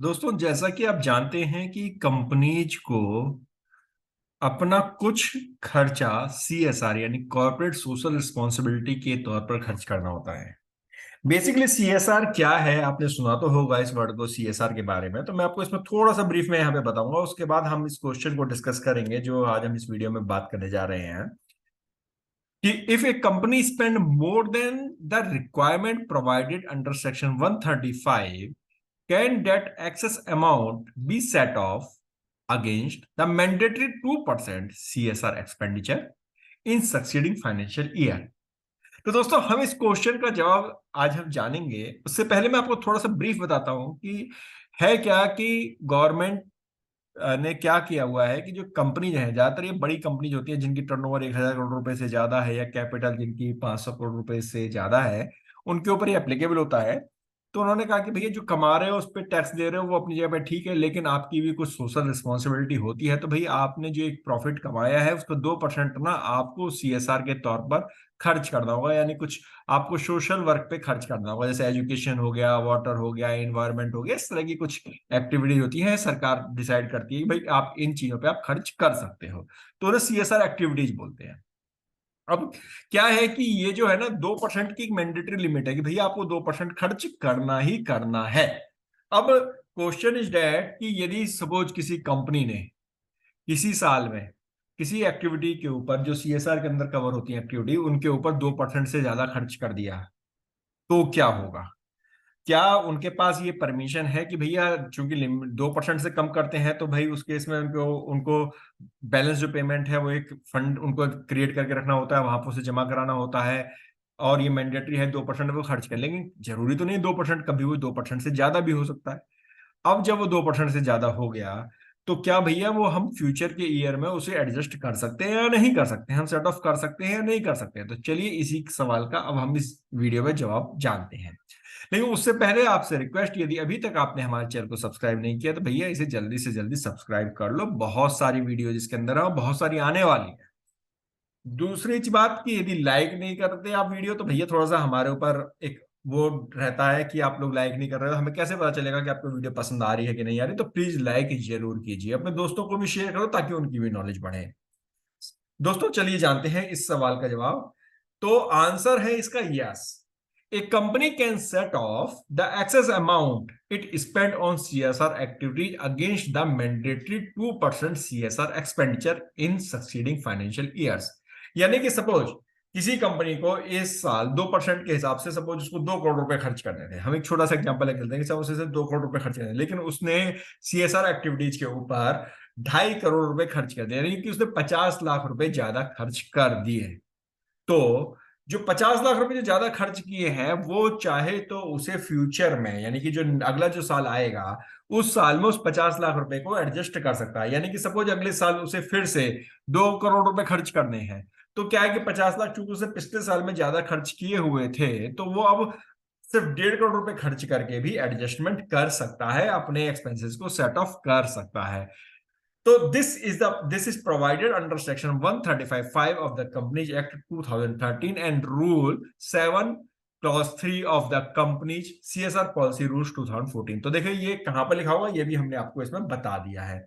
दोस्तों, जैसा कि आप जानते हैं कि कंपनीज को अपना कुछ खर्चा सीएसआर यानी कॉर्पोरेट सोशल रिस्पॉन्सिबिलिटी के तौर पर खर्च करना होता है। बेसिकली सीएसआर क्या है, आपने सुना तो होगा इस वर्ड को सीएसआर के बारे में। तो मैं आपको इसमें थोड़ा सा ब्रीफ में यहाँ पे बताऊंगा, उसके बाद हम इस क्वेश्चन को डिस्कस करेंगे जो आज हम इस वीडियो में बात करने जा रहे हैं कि if A company spend more than the requirement provided under section 135, can that excess amount be set off against the mandatory 2% CSR expenditure in succeeding financial year? तो दोस्तों, हम इस क्वेश्चन का जवाब आज हम जानेंगे। उससे पहले मैं आपको थोड़ा सा ब्रीफ बताता हूं कि है क्या कि गवर्नमेंट ने क्या किया हुआ है कि जो कंपनी है, ज्यादातर ये बड़ी कंपनी होती है जिनकी टर्नओवर 1,000 करोड़ रुपए से ज्यादा है या कैपिटल जिनकी 500 करोड़ रुपए से ज्यादा है, उनके ऊपर ये एप्लीकेबल होता है। तो उन्होंने कहा कि भैया जो कमा रहे हो उस पर टैक्स दे रहे हो वो अपनी जगह पे ठीक है, लेकिन आपकी भी कुछ सोशल रिस्पॉन्सिबिलिटी होती है। तो भाई आपने जो एक प्रॉफिट कमाया है उसको 2% ना आपको सीएसआर के तौर पर खर्च करना होगा, यानी कुछ आपको सोशल वर्क पे खर्च करना होगा। जैसे एजुकेशन हो गया, वाटर हो गया, एनवायरनमेंट हो गया, इस तरह की कुछ एक्टिविटी होती है, सरकार डिसाइड करती है कि भाई आप इन चीजों पे आप खर्च कर सकते हो। तो उन्हें सीएसआर एक्टिविटीज बोलते हैं। अब क्या है कि ये जो है ना 2% की एक मैंडेटरी लिमिट है कि भैया आपको 2% खर्च करना ही करना है। अब क्वेश्चन इज डैट कि यदि सपोज किसी कंपनी ने किसी साल में किसी एक्टिविटी के ऊपर जो सीएसआर के अंदर कवर होती है एक्टिविटी, उनके ऊपर 2% से ज्यादा खर्च कर दिया, तो क्या होगा? क्या उनके पास ये परमिशन है कि भैया चूंकि 2% से कम करते हैं तो भाई उस केस में उनको उनको बैलेंस जो पेमेंट है वो एक फंड उनको क्रिएट करके रखना होता है, वहां पर उसे जमा कराना होता है और ये मैंडेटरी है 2% वो खर्च कर, लेकिन जरूरी तो नहीं 2%, कभी वो 2% से ज्यादा भी हो सकता है। अब जब वो 2% से ज्यादा हो गया तो क्या भैया वो हम फ्यूचर के ईयर में उसे एडजस्ट कर सकते हैं या नहीं कर सकते हैं, हम सेट ऑफ कर सकते हैं या नहीं कर सकते हैं? तो चलिए इसी सवाल का अब हम इस वीडियो में जवाब जानते हैं। लेकिन उससे पहले आपसे रिक्वेस्ट, यदि अभी तक आपने हमारे चैनल को सब्सक्राइब नहीं किया तो भैया इसे जल्दी से जल्दी सब्सक्राइब कर लो। बहुत सारी वीडियो जिसके अंदर है और बहुत सारी आने वाली है। दूसरी बात कि यदि लाइक नहीं करते आप वीडियो तो भैया थोड़ा सा हमारे ऊपर एक वो रहता है कि आप लोग लाइक नहीं कर रहे हो, हमें कैसे पता चलेगा कि आपको वीडियो पसंद आ रही है कि नहीं आ रही। तो प्लीज लाइक जरूर कीजिए, अपने दोस्तों को भी शेयर करो ताकि उनकी भी नॉलेज बढ़े। दोस्तों चलिए जानते हैं इस सवाल का जवाब। तो आंसर है इसका yes. A company can set off the excess amount it spent on CSR activities against the mandatory 2% CSR expenditure in succeeding financial years। यानी कि सपोज किसी कंपनी को इस साल 2% के हिसाब से सपोज उसको 2 करोड़ रुपए खर्च करने थे। हम एक छोटा सा एग्जांपल लेते हैं कि उसे 2 करोड़ रुपए खर्च करने, लेकिन उसने सीएसआर एक्टिविटीज के ऊपर 2.5 करोड़ रुपए खर्च कर दिए, यानी कि उसने 50 लाख रुपए ज्यादा खर्च कर दिए। तो जो 50 लाख रुपए जो ज्यादा खर्च किए हैं वो चाहे तो उसे फ्यूचर में यानी कि जो अगला जो साल आएगा उस साल में उस 50 लाख रुपए को एडजस्ट कर सकता है। यानी कि सपोज अगले साल उसे फिर से 2 करोड़ रुपए खर्च करने हैं, तो क्या है कि 50 लाख चूंकि उसे पिछले साल में ज्यादा खर्च किए हुए थे तो वो अब सिर्फ 1.5 करोड़ रुपए खर्च करके भी एडजस्टमेंट कर सकता है, अपने एक्सपेंसेस को सेट ऑफ कर सकता है। So this is provided under section 135(5) of the Companies Act 2013 and Rule 7 Clause 3 of the Companies CSR Policy Rules 2014। तो देखिए ये कहां पर लिखा हुआ, ये भी हमने आपको इसमें बता दिया है।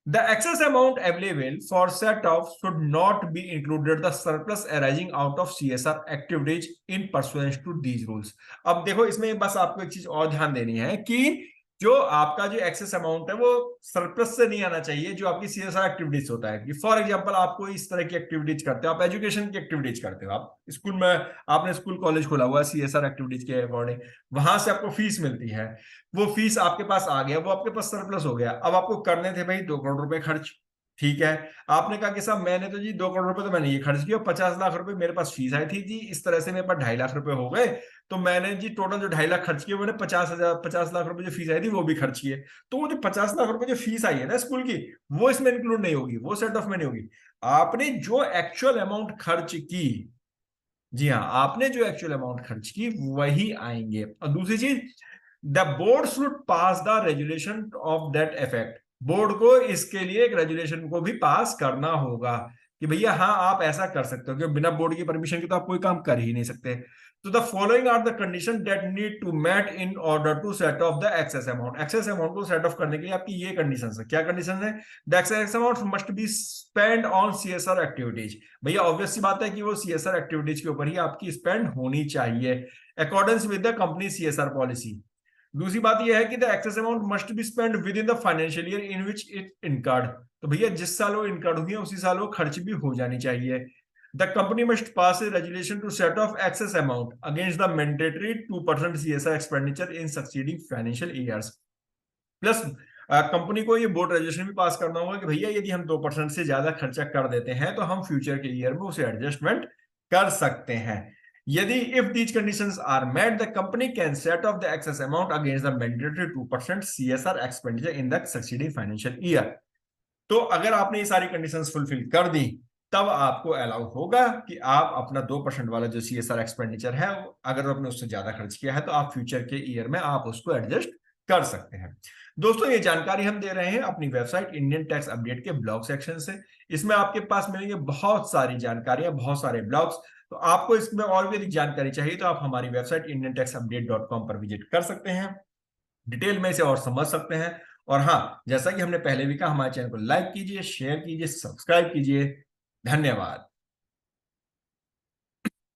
The excess amount available for set off should not be included the surplus arising out of CSR activities in pursuance to these rules। अब देखो इसमें बस आपको एक चीज और ध्यान देनी है कि जो आपका जो एक्सेस अमाउंट है वो सरप्लस से नहीं आना चाहिए जो आपकी सीएसआर एक्टिविटीज होता है। कि फॉर एग्जांपल आपको इस तरह की एक्टिविटीज करते हो, आप एजुकेशन की एक्टिविटीज करते हो, आप स्कूल में आपने स्कूल कॉलेज खोला हुआ है सीएसआर एक्टिविटीज के अकॉर्डिंग, वहां से आपको फीस मिलती है, वो फीस आपके पास आ गया, वो आपके पास सरप्लस हो गया। अब आपको करने थे भाई 2 करोड़ रुपए खर्च, ठीक है। आपने कहा कि साहब मैंने तो जी 2 करोड़ रुपए तो मैंने ये खर्च किया, 50 लाख रुपए मेरे पास फीस आई थी जी, इस तरह से मेरे पास 2.5 लाख रुपए हो गए। तो मैंने जी टोटल जो 2.5 लाख खर्च किए मैंने 50 लाख रुपए जो फीस आई थी वो भी खर्च किए। तो वो जो 50 लाख रुपए जो फीस आई है ना स्कूल की, वो इसमें इंक्लूड नहीं होगी, वो सेट ऑफ में नहीं होगी। आपने जो एक्चुअल अमाउंट खर्च की, जी हाँ, आपने जो एक्चुअल अमाउंट खर्च की वही आएंगे। और दूसरी चीज, the board should pass the resolution of that effect. Board को इसके लिए एक रेजुलेशन को भी पास करना होगा कि भैया हाँ आप ऐसा कर सकते हो, कि बिना बोर्ड की परमिशन के तो आप कोई काम कर ही नहीं सकते। तो the following are the condition that need to met in order to set off the excess amount. Excess amount को सेट ऑफ करने के लिए आपकी ये कंडीशन है। क्या कंडीशन है? The excess amount must be spend on CSR activities. भैया ऑब्वियस सी बात है कि वो सीएसआर एक्टिविटीज के ऊपर ही आपकी स्पेंड होनी चाहिए accordance with the company CSR policy. दूसरी बात यह है कि the excess amount must be spend with in the financial year in which it incurred. तो भैया जिस साल वो इनकर्ड हुई है उसी साल वो खर्च भी हो जानी चाहिए। The company must pass a resolution to set off excess amount against the mandatory 2% CSR expenditure in succeeding financial years. Plus company को ये बोर्ड रेजोल्यूशन भी पास करना होगा कि भैया यदि हम 2% से ज्यादा खर्चा कर देते हैं तो हम फ्यूचर के ईयर में उसे एडजस्टमेंट कर सकते हैं। यदि if these conditions are met the company can set off the excess amount against the mandatory 2% CSR expenditure in the succeeding financial year. तो अगर आपने ये सारी कंडीशंस फुलफिल कर दी तब आपको अलाउ होगा कि आप अपना 2% वाला जो सीएसआर एक्सपेंडिचर है अगर आपने उससे ज्यादा खर्च किया है तो आप फ्यूचर के ईयर में आप उसको एडजस्ट कर सकते हैं। दोस्तों ये जानकारी हम दे रहे हैं अपनी वेबसाइट इंडियन टैक्स अपडेट के ब्लॉग सेक्शन से। इसमें आपके पास मिलेंगे बहुत सारी जानकारियां, बहुत सारे ब्लॉग्स। तो आपको इसमें और भी अधिक जानकारी चाहिए तो आप हमारी वेबसाइट indiantaxupdate.com पर विजिट कर सकते हैं, डिटेल में इसे और समझ सकते हैं। और हाँ, जैसा कि हमने पहले भी कहा, हमारे चैनल को लाइक कीजिए, शेयर कीजिए, सब्सक्राइब कीजिए। धन्यवाद।